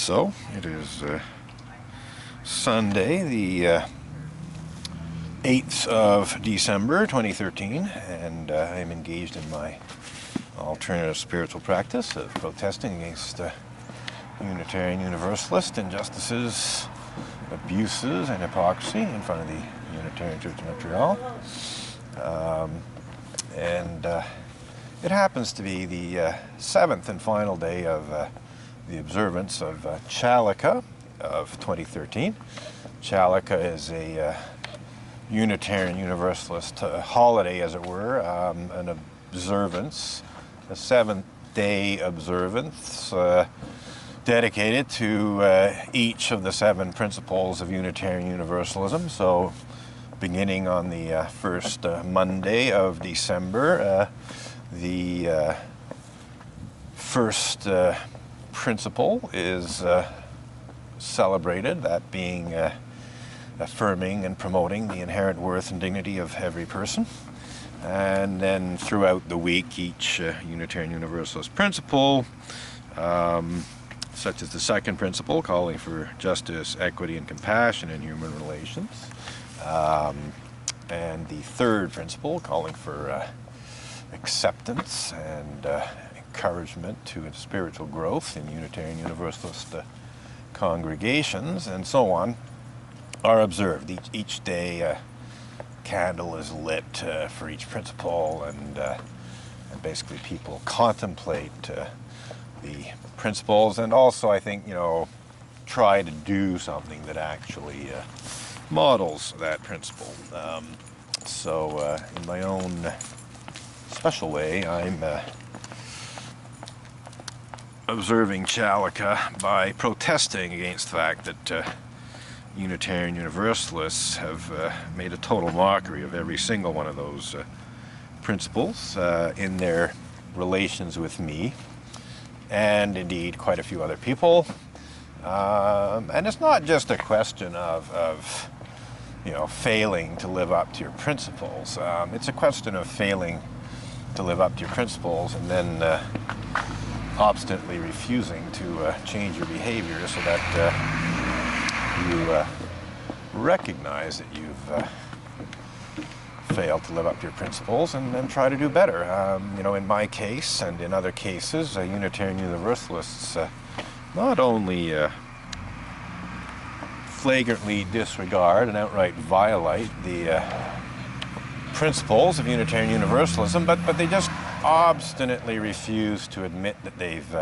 So it is Sunday, the 8th of December 2013, and I'm engaged in my alternative spiritual practice of protesting against Unitarian Universalist injustices, abuses, and hypocrisy in front of the Unitarian Church of Montreal. It happens to be the 7th and final day of the observance of Chalica of 2013. Chalica is a Unitarian Universalist holiday, as it were, an observance, a 7th-day observance dedicated to each of the 7 principles of Unitarian Universalism. So beginning on the first Monday of December, the first principle is celebrated, that being affirming and promoting the inherent worth and dignity of every person. And then throughout the week, each Unitarian Universalist principle, such as the second principle, calling for justice, equity, and compassion in human relations, and the third principle, calling for acceptance and encouragement to spiritual growth in Unitarian Universalist congregations, and so on, are observed. Each day a candle is lit for each principle, and basically people contemplate the principles, and also, I think, try to do something that actually models that principle. So in my own special way, I'm observing Chalica by protesting against the fact that Unitarian Universalists have made a total mockery of every single one of those principles in their relations with me, and indeed quite a few other people. And it's not just a question of failing to live up to your principles. It's a question of failing to live up to your principles and then obstinately refusing to change your behavior so that you recognize that you've failed to live up to your principles and then try to do better. In my case and in other cases, Unitarian Universalists not only flagrantly disregard and outright violate the principles of Unitarian Universalism, but they just obstinately refuse to admit that they've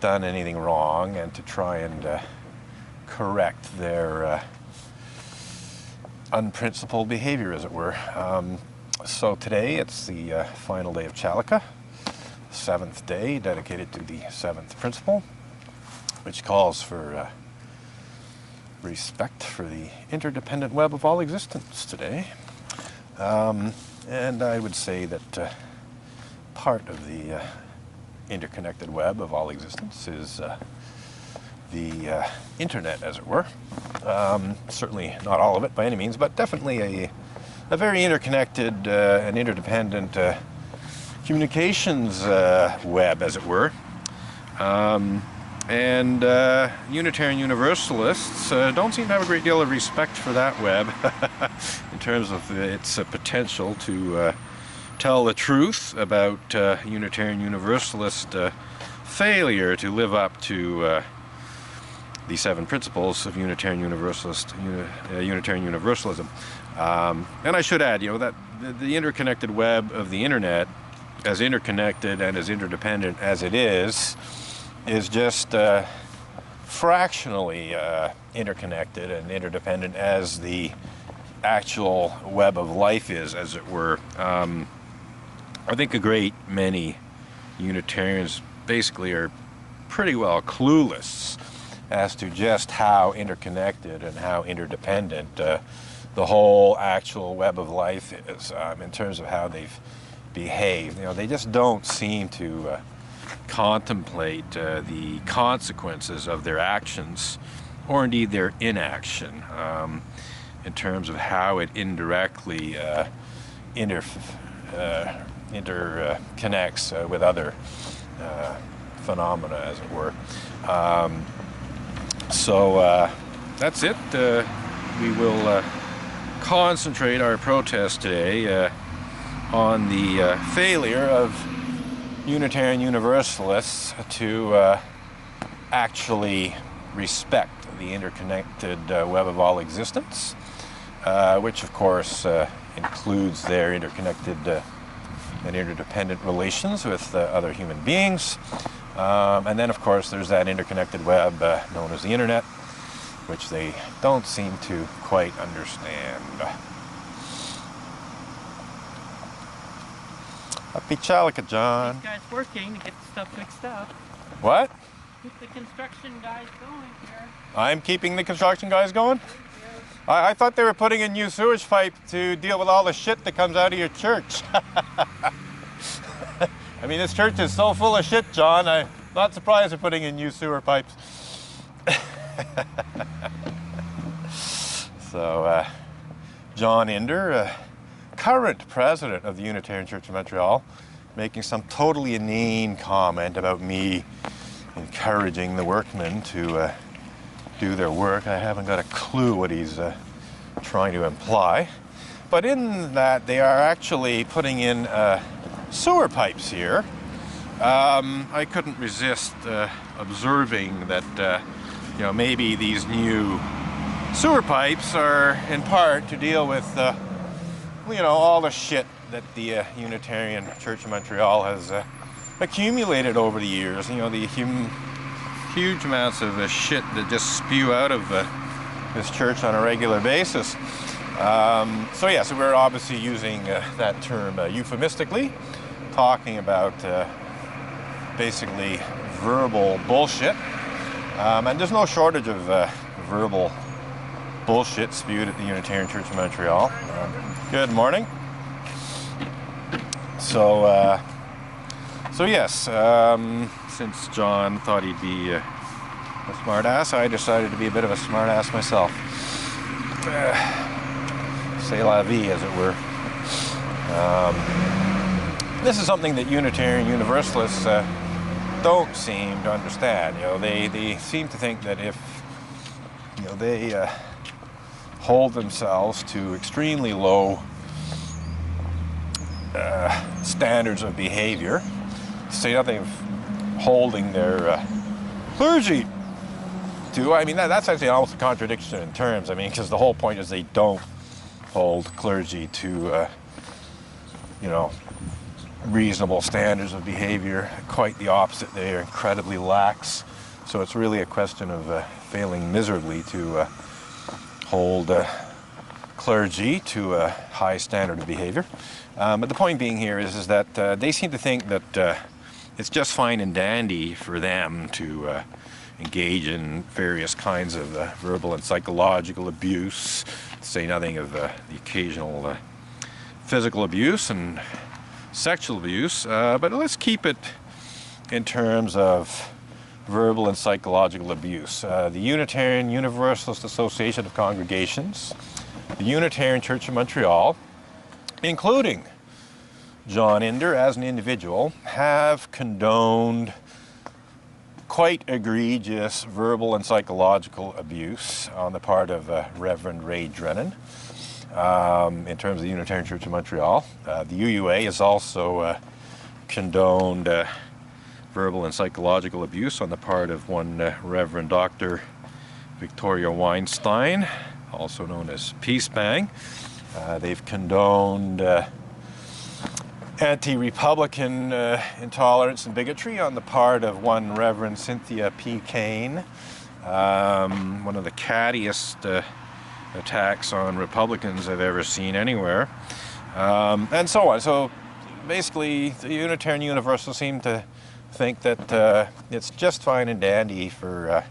done anything wrong and to try and correct their unprincipled behavior, as it were. So today it's the final day of Chalica, 7th day dedicated to the 7th principle, which calls for respect for the interdependent web of all existence today. And I would say that part of the interconnected web of all existence is the internet, as it were. Certainly not all of it by any means, but definitely a very interconnected and interdependent communications web, as it were. And Unitarian Universalists don't seem to have a great deal of respect for that web in terms of its potential to tell the truth about Unitarian Universalist failure to live up to the 7 principles of Unitarian Unitarian Universalism. And I should add, that the interconnected web of the internet, as interconnected and as interdependent as it is just fractionally interconnected and interdependent as the actual web of life is, as it were. I think a great many Unitarians basically are pretty well clueless as to just how interconnected and how interdependent the whole actual web of life is in terms of how they've behaved. They just don't seem to contemplate the consequences of their actions, or indeed their inaction, in terms of how it indirectly interconnects with other phenomena, as it were. That's it. We will concentrate our protest today on the failure of Unitarian Universalists to actually respect the interconnected web of all existence, which of course includes their interconnected and interdependent relations with other human beings. And then of course there's that interconnected web known as the internet, which they don't seem to quite understand. Happy Chalica, John. These guys working to get the stuff fixed up. What? Keep the construction guys going here. I'm keeping the construction guys going? I thought they were putting in new sewage pipe to deal with all the shit that comes out of your church. I mean, this church is so full of shit, John. I'm not surprised they're putting in new sewer pipes. So, John Inder, current president of the Unitarian Church of Montreal, making some totally inane comment about me encouraging the workmen to do their work. I haven't got a clue what he's trying to imply. But in that, they are actually putting in sewer pipes here. I couldn't resist observing that you know, maybe these new sewer pipes are in part to deal with you know, all the shit that the Unitarian Church of Montreal has accumulated over the years. You know, the huge amounts of shit that just spew out of this church on a regular basis. So yeah, so we're obviously using that term euphemistically, talking about basically verbal bullshit. And there's no shortage of verbal bullshit spewed at the Unitarian Church of Montreal. Good morning. So yes, since John thought he'd be a smart ass, I decided to be a bit of a smart ass myself. C'est la vie, as it were. This is something that Unitarian Universalists don't seem to understand. You know, they seem to think that if, you know, they hold themselves to extremely low standards of behavior, to say nothing of holding their clergy to, I mean, that's actually almost a contradiction in terms. I mean, because the whole point is they don't hold clergy to, you know, reasonable standards of behavior. Quite the opposite. They are incredibly lax. So it's really a question of failing miserably to hold clergy to a high standard of behavior. But the point being here is that they seem to think that it's just fine and dandy for them to engage in various kinds of verbal and psychological abuse, to say nothing of the occasional physical abuse and sexual abuse, but let's keep it in terms of verbal and psychological abuse. The Unitarian Universalist Association of Congregations, the Unitarian Church of Montreal, including John Inder as an individual, have condoned quite egregious verbal and psychological abuse on the part of Reverend Ray Drennan. In terms of the Unitarian Church of Montreal. The UUA has also condoned verbal and psychological abuse on the part of one Reverend Dr. Victoria Weinstein, also known as Peace Bang. They've condoned anti-Republican intolerance and bigotry on the part of one Reverend Cynthia P. Kane, one of the cattiest attacks on Republicans I've ever seen anywhere, and so on. So basically, the Unitarian Universalists seem to think that it's just fine and dandy for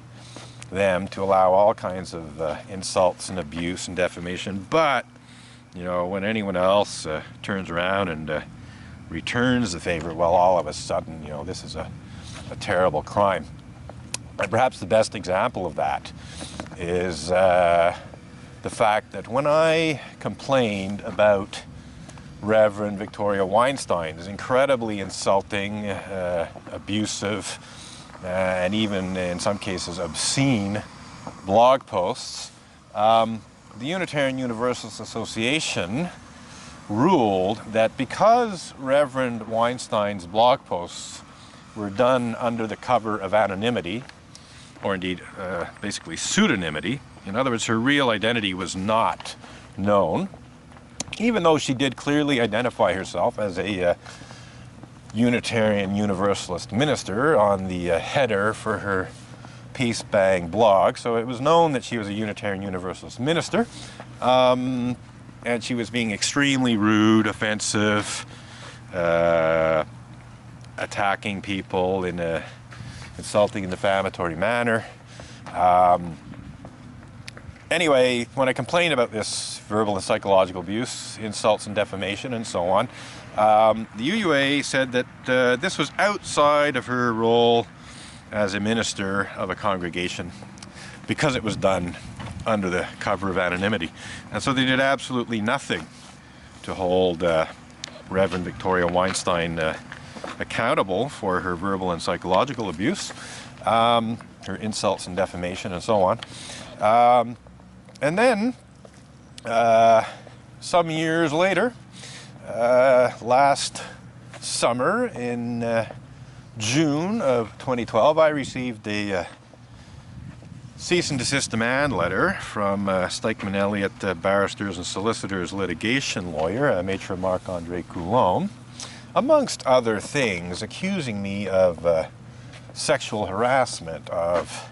them to allow all kinds of insults and abuse and defamation, but you know, when anyone else turns around and returns the favor, well, all of a sudden, you know, this is a terrible crime. And perhaps the best example of that is the fact that when I complained about Reverend Victoria Weinstein's incredibly insulting, abusive, and even in some cases obscene blog posts. The Unitarian Universalist Association ruled that because Reverend Weinstein's blog posts were done under the cover of anonymity, or indeed basically pseudonymity, in other words, her real identity was not known, even though she did clearly identify herself as a Unitarian Universalist minister on the header for her Peace Bang blog. So it was known that she was a Unitarian Universalist minister, and she was being extremely rude, offensive, attacking people in a insulting and defamatory manner. Anyway, when I complained about this verbal and psychological abuse, insults and defamation and so on, the UUA said that this was outside of her role as a minister of a congregation because it was done under the cover of anonymity. And so they did absolutely nothing to hold Reverend Victoria Weinstein accountable for her verbal and psychological abuse, her insults and defamation and so on. And then, some years later, last summer in June of 2012, I received a cease and desist demand letter from Stikeman Elliott Barristers and Solicitors litigation lawyer, Maitre Marc-André Coulombe, amongst other things, accusing me of sexual harassment of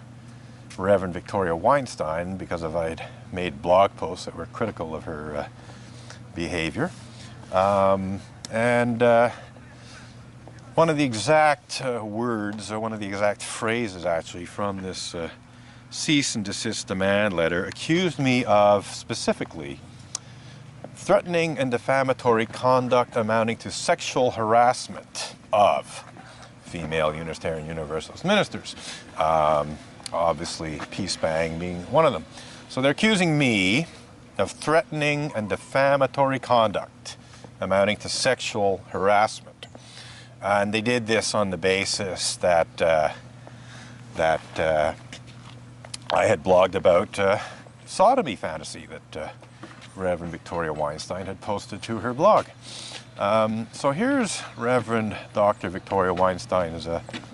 Reverend Victoria Weinstein because I'd made blog posts that were critical of her behavior. And one of the exact words, or one of the exact phrases actually, from this cease and desist demand letter accused me of specifically threatening and defamatory conduct amounting to sexual harassment of female Unitarian Universalist ministers. Obviously, Peace Bang being one of them. So they're accusing me of threatening and defamatory conduct amounting to sexual harassment. And they did this on the basis that I had blogged about sodomy fantasy that Reverend Victoria Weinstein had posted to her blog. So here's Reverend Dr. Victoria Weinstein's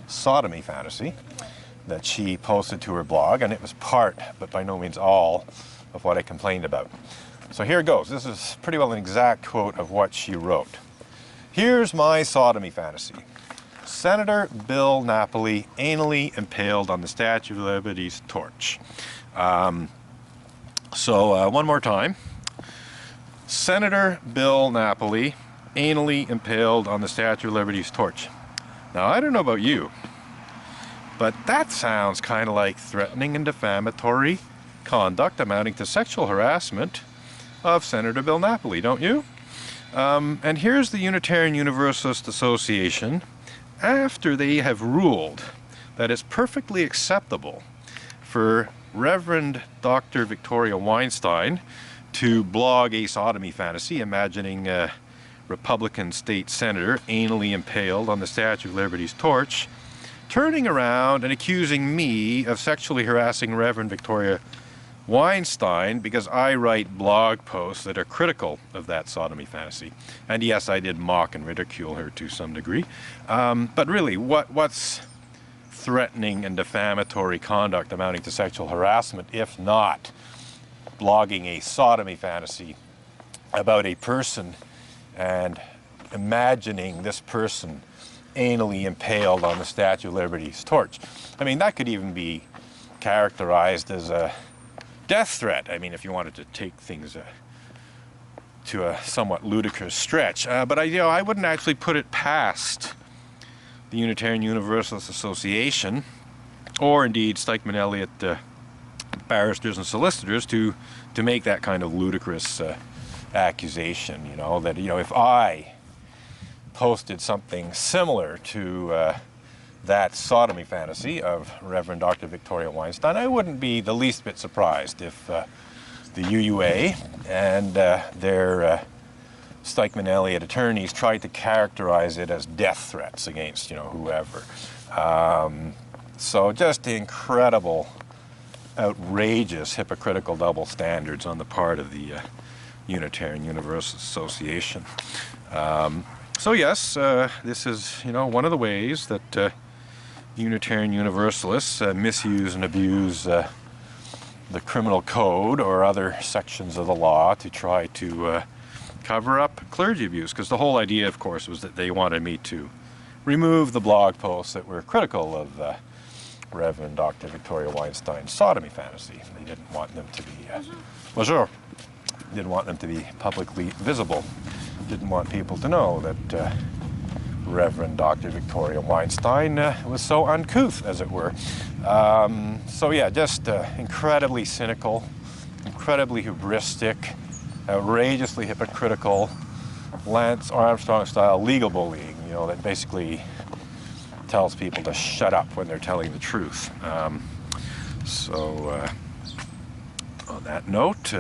sodomy fantasy that she posted to her blog, and it was part, but by no means all, of what I complained about. So here it goes. This is pretty well an exact quote of what she wrote. Here's my sodomy fantasy. Senator Bill Napoli anally impaled on the Statue of Liberty's torch. One more time. Senator Bill Napoli anally impaled on the Statue of Liberty's torch. Now, I don't know about you, but that sounds kind of like threatening and defamatory conduct amounting to sexual harassment of Senator Bill Napoli, don't you? And here's the Unitarian Universalist Association, after they have ruled that it's perfectly acceptable for Reverend Dr. Victoria Weinstein to blog a sodomy fantasy, imagining a Republican state senator anally impaled on the Statue of Liberty's torch, turning around and accusing me of sexually harassing Reverend Victoria Weinstein because I write blog posts that are critical of that sodomy fantasy. And yes, I did mock and ridicule her to some degree. But really, what's threatening and defamatory conduct amounting to sexual harassment if not blogging a sodomy fantasy about a person and imagining this person anally impaled on the Statue of Liberty's torch? I mean, that could even be characterized as a death threat. I mean, if you wanted to take things to a somewhat ludicrous stretch. But I wouldn't actually put it past the Unitarian Universalist Association, or indeed Stikeman Elliott Barristers and Solicitors, to make that kind of ludicrous accusation. That if I posted something similar to that sodomy fantasy of Reverend Dr. Victoria Weinstein, I wouldn't be the least bit surprised if the UUA and their Stikeman Elliott attorneys tried to characterize it as death threats against, whoever. So just incredible, outrageous, hypocritical double standards on the part of the Unitarian Universalist Association. So yes, this is, one of the ways that Unitarian Universalists misuse and abuse the criminal code or other sections of the law to try to cover up clergy abuse, because the whole idea, of course, was that they wanted me to remove the blog posts that were critical of Reverend Dr. Victoria Weinstein's sodomy fantasy. They didn't want them to be bonjour. Didn't want them to be publicly visible. Didn't want people to know that Reverend Dr. Victoria Weinstein was so uncouth, as it were. So yeah, just incredibly cynical, incredibly hubristic, outrageously hypocritical, Lance Armstrong style legal bullying, that basically tells people to shut up when they're telling the truth. So on that note,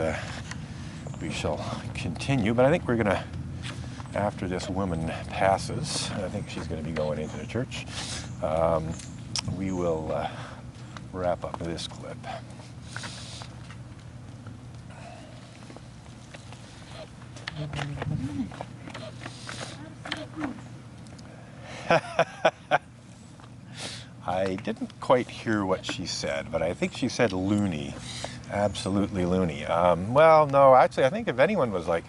we shall continue, but I think we're going to, after this woman passes, I think she's going to be going into the church, we will wrap up this clip. I didn't quite hear what she said, but I think she said loony. Absolutely loony. Well, no, actually, I think if anyone was like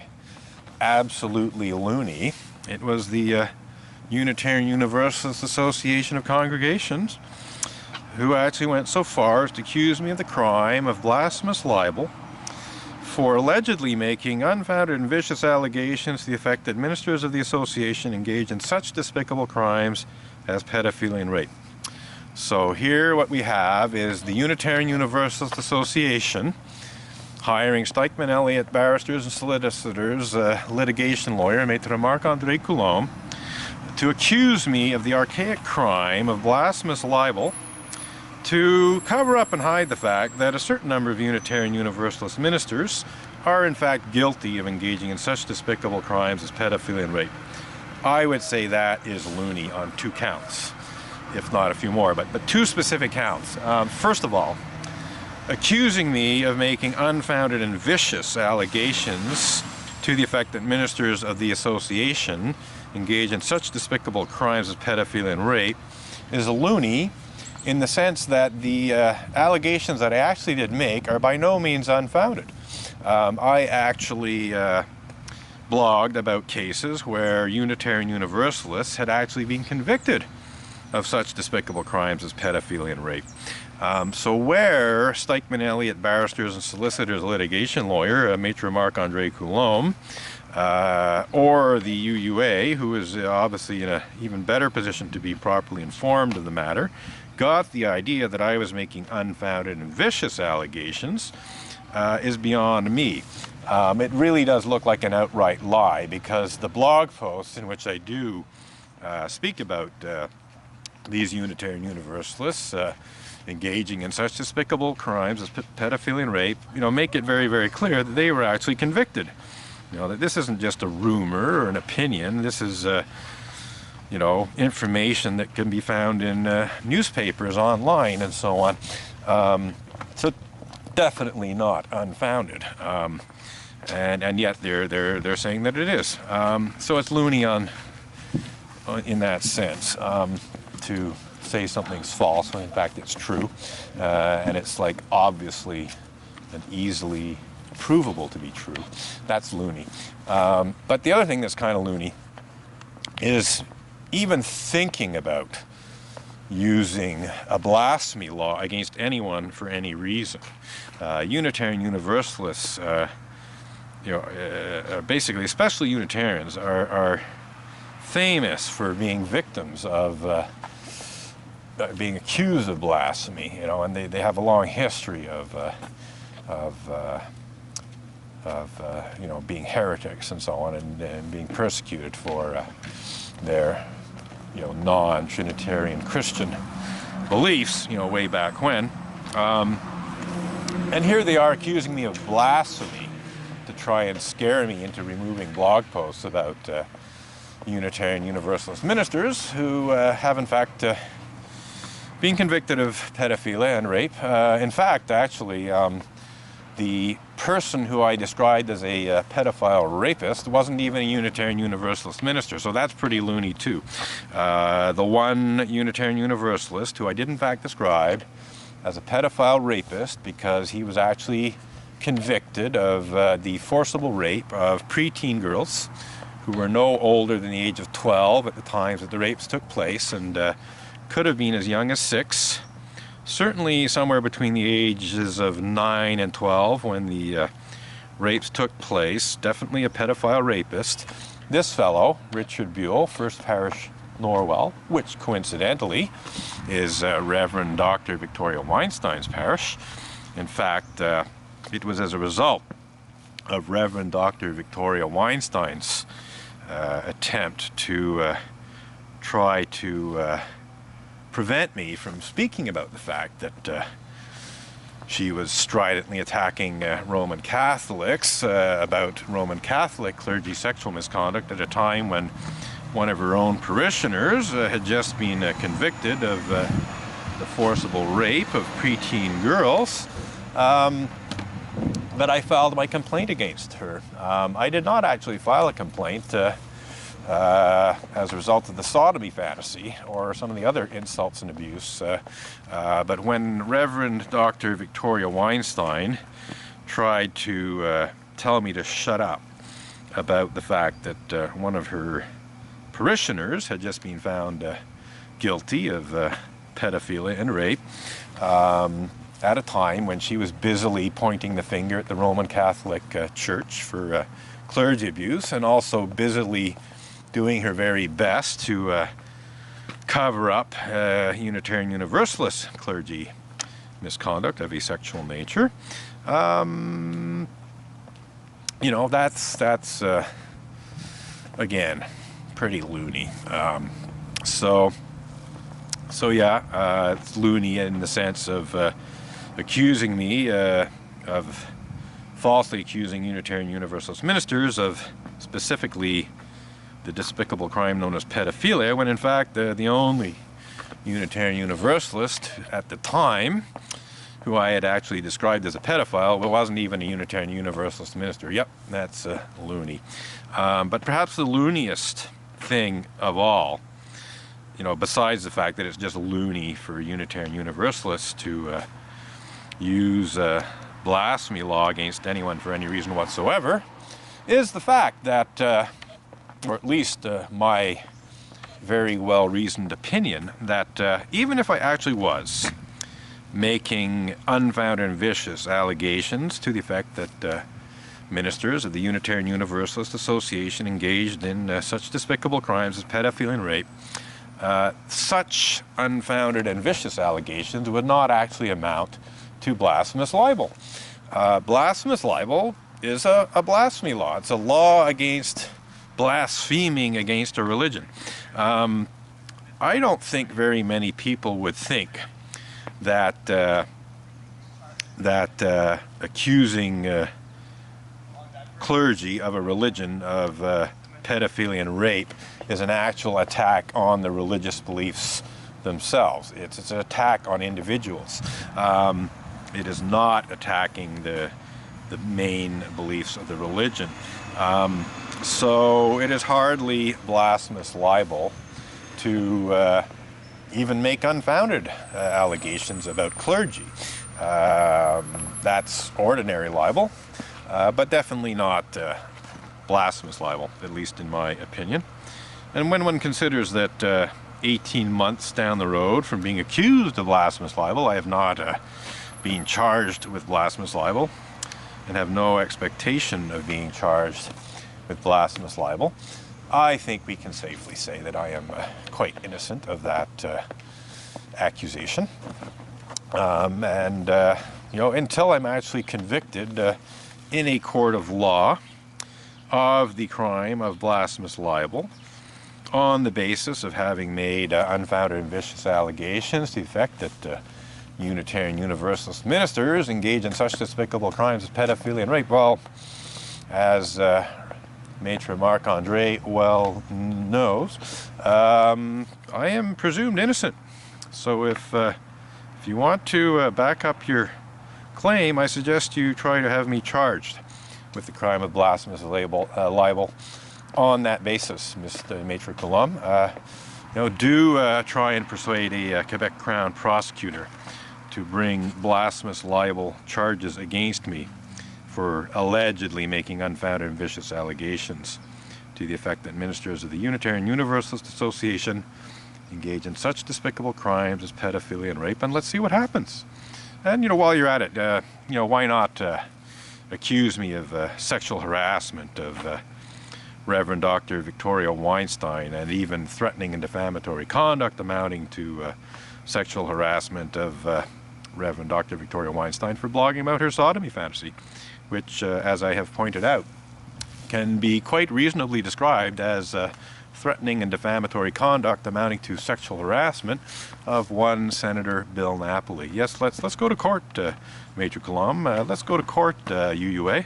absolutely loony, it was the Unitarian Universalist Association of Congregations, who actually went so far as to accuse me of the crime of blasphemous libel for allegedly making unfounded and vicious allegations to the effect that ministers of the association engage in such despicable crimes as pedophilia and rape. So here what we have is the Unitarian Universalist Association hiring Stikeman Elliott barristers and solicitors, litigation lawyer, Maître Marc-André Coulombe, to accuse me of the archaic crime of blasphemous libel, to cover up and hide the fact that a certain number of Unitarian Universalist ministers are in fact guilty of engaging in such despicable crimes as pedophilia and rape. I would say that is loony on 2 counts, if not a few more, but 2 specific counts. First of all, accusing me of making unfounded and vicious allegations to the effect that ministers of the association engage in such despicable crimes as pedophilia and rape is loony, in the sense that the allegations that I actually did make are by no means unfounded. I actually blogged about cases where Unitarian Universalists had actually been convicted of such despicable crimes as pedophilia and rape. So where Stikeman Elliott barristers and solicitors litigation lawyer, Maître Marc-André Coulombe, or the UUA, who is obviously in an even better position to be properly informed of the matter, got the idea that I was making unfounded and vicious allegations is beyond me. It really does look like an outright lie, because the blog posts in which I do speak about these Unitarian Universalists engaging in such despicable crimes as pedophilia and rape, make it very, very clear that they were actually convicted. That this isn't just a rumor or an opinion. This is information that can be found in newspapers, online, and so on. So definitely not unfounded. And yet they're saying that it is. So it's loony in that sense, to say something's false when in fact it's true, and it's like obviously and easily provable to be true. That's loony. But the other thing that's kind of loony is even thinking about using a blasphemy law against anyone for any reason. Unitarian Universalists, basically, especially Unitarians, are famous for being victims of being accused of blasphemy, and they have a long history of being heretics and so on, and being persecuted for their non-Trinitarian Christian beliefs, way back when. And here they are accusing me of blasphemy to try and scare me into removing blog posts about Unitarian Universalist ministers who have in fact been convicted of pedophilia and rape. In fact, actually, the person who I described as a pedophile rapist wasn't even a Unitarian Universalist minister, so that's pretty loony too. The one Unitarian Universalist who I did in fact describe as a pedophile rapist because he was actually convicted of the forcible rape of preteen girls who were no older than the age of 12 at the times that the rapes took place, and could have been as young as 6. Certainly somewhere between the ages of 9 and 12 when the rapes took place. Definitely a pedophile rapist. This fellow, Richard Buell, First Parish, Norwell, which coincidentally is Reverend Dr. Victoria Weinstein's parish. In fact, it was as a result of Reverend Dr. Victoria Weinstein's attempt to try to prevent me from speaking about the fact that she was stridently attacking Roman Catholics about Roman Catholic clergy sexual misconduct at a time when one of her own parishioners had just been convicted of the forcible rape of preteen girls. But I filed my complaint against her. I did not actually file a complaint as a result of the sodomy fantasy or some of the other insults and abuse. But when Reverend Dr. Victoria Weinstein tried to tell me to shut up about the fact that one of her parishioners had just been found guilty of pedophilia and rape, at a time when she was busily pointing the finger at the Roman Catholic Church for clergy abuse, and also busily doing her very best to cover up Unitarian Universalist clergy misconduct of a sexual nature. You know, that's again pretty loony. So yeah, it's loony in the sense of accusing me of falsely accusing Unitarian Universalist ministers of specifically the despicable crime known as pedophilia, when in fact the only Unitarian Universalist at the time who I had actually described as a pedophile wasn't even a Unitarian Universalist minister. Yep, that's loony. But perhaps the looniest thing of all, you know, besides the fact that it's just loony for Unitarian Universalists to use blasphemy law against anyone for any reason whatsoever, is the fact that, or at least my very well-reasoned opinion, that even if I actually was making unfounded and vicious allegations to the effect that ministers of the Unitarian Universalist Association engaged in such despicable crimes as pedophilia and rape, such unfounded and vicious allegations would not actually amount to blasphemous libel. Blasphemous libel is a blasphemy law. It's a law against blaspheming against a religion. I don't think very many people would think that accusing clergy of a religion of pedophilia and rape is an actual attack on the religious beliefs themselves. It's an attack on individuals. It is not attacking the main beliefs of the religion. So it is hardly blasphemous libel to even make unfounded allegations about clergy. That's ordinary libel, but definitely not blasphemous libel, at least in my opinion. And when one considers that 18 months down the road from being accused of blasphemous libel, I have not been charged with blasphemous libel and have no expectation of being charged with blasphemous libel, I think we can safely say that I am quite innocent of that accusation. You know, until I'm actually convicted in a court of law of the crime of blasphemous libel on the basis of having made unfounded and vicious allegations to the effect that Unitarian Universalist ministers engage in such despicable crimes as pedophilia and rape, well, as Maitre Marc-Andre well knows, I am presumed innocent. So if you want to back up your claim, I suggest you try to have me charged with the crime of blasphemous libel on that basis, Mr. Maitre Colum. Do try and persuade a Quebec Crown prosecutor to bring blasphemous libel charges against me for allegedly making unfounded and vicious allegations to the effect that ministers of the Unitarian Universalist Association engage in such despicable crimes as pedophilia and rape, and let's see what happens. And while you're at it, why not accuse me of sexual harassment of Reverend Dr. Victoria Weinstein, and even threatening and defamatory conduct amounting to sexual harassment of Reverend Dr. Victoria Weinstein for blogging about her sodomy fantasy, which, as I have pointed out, can be quite reasonably described as threatening and defamatory conduct amounting to sexual harassment of one Senator Bill Napoli. Yes, let's go to court, Major Colum. Let's go to court, UUA.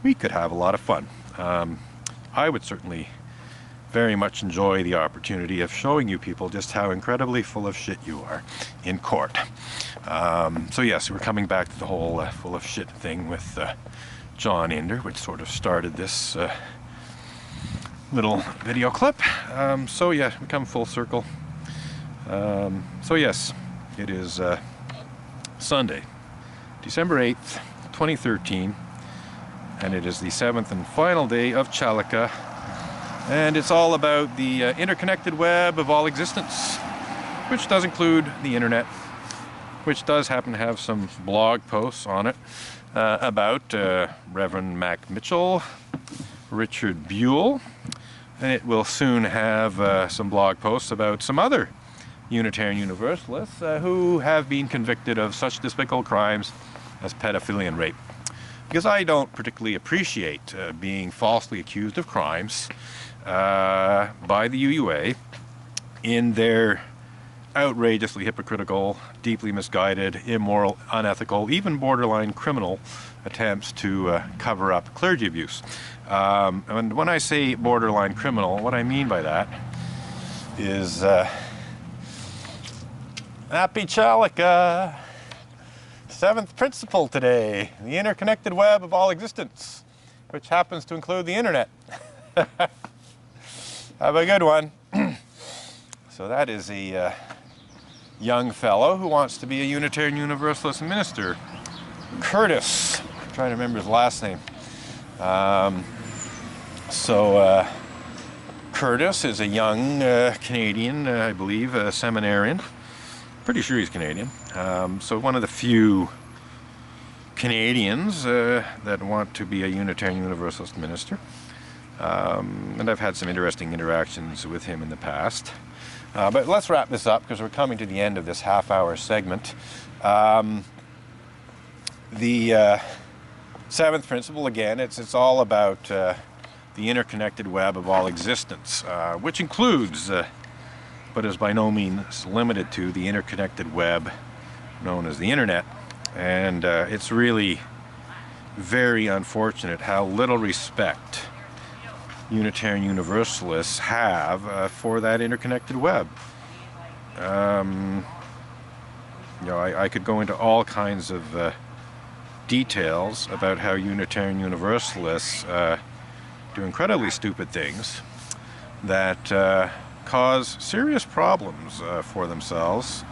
We could have a lot of fun. I would certainly very much enjoy the opportunity of showing you people just how incredibly full of shit you are in court. So yes, we're coming back to the whole full of shit thing with John Inder, which sort of started this little video clip. So yeah, we come full circle. So yes, it is Sunday, December 8th, 2013, and it is the 7th and final day of Chalica, and it's all about the interconnected web of all existence, which does include the internet, which does happen to have some blog posts on it about Reverend Mac Mitchell, Richard Buell, and it will soon have some blog posts about some other Unitarian Universalists who have been convicted of such despicable crimes as pedophilia and rape. Because I don't particularly appreciate being falsely accused of crimes by the UUA in their outrageously hypocritical, deeply misguided, immoral, unethical, even borderline criminal attempts to cover up clergy abuse. And when I say borderline criminal, what I mean by that is Happy Chalica! 7th principle today, the interconnected web of all existence, which happens to include the internet. Have a good one. So that is a young fellow who wants to be a Unitarian Universalist minister, Curtis. I'm trying to remember his last name. Curtis is a young Canadian, I believe, a seminarian. Pretty sure he's Canadian. So one of the few Canadians that want to be a Unitarian Universalist minister. And I've had some interesting interactions with him in the past. But let's wrap this up because we're coming to the end of this half-hour segment. The 7th principle, again, it's all about the interconnected web of all existence, which includes, but is by no means limited to, the interconnected web known as the internet. And it's really very unfortunate how little respect Unitarian Universalists have for that interconnected web. I could go into all kinds of details about how Unitarian Universalists do incredibly stupid things that cause serious problems for themselves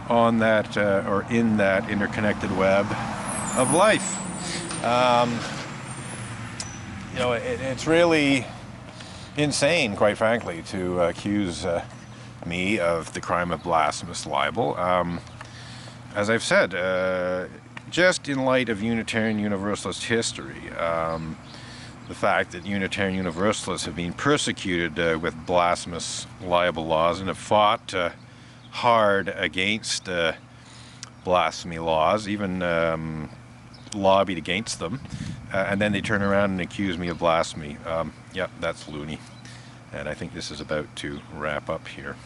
on that or in that interconnected web of life. It's really insane, quite frankly, to accuse me of the crime of blasphemous libel. As I've said, just in light of Unitarian Universalist history, the fact that Unitarian Universalists have been persecuted with blasphemous libel laws and have fought hard against blasphemy laws, even lobbied against them, and then they turn around and accuse me of blasphemy. Yeah, that's loony. And I think this is about to wrap up here.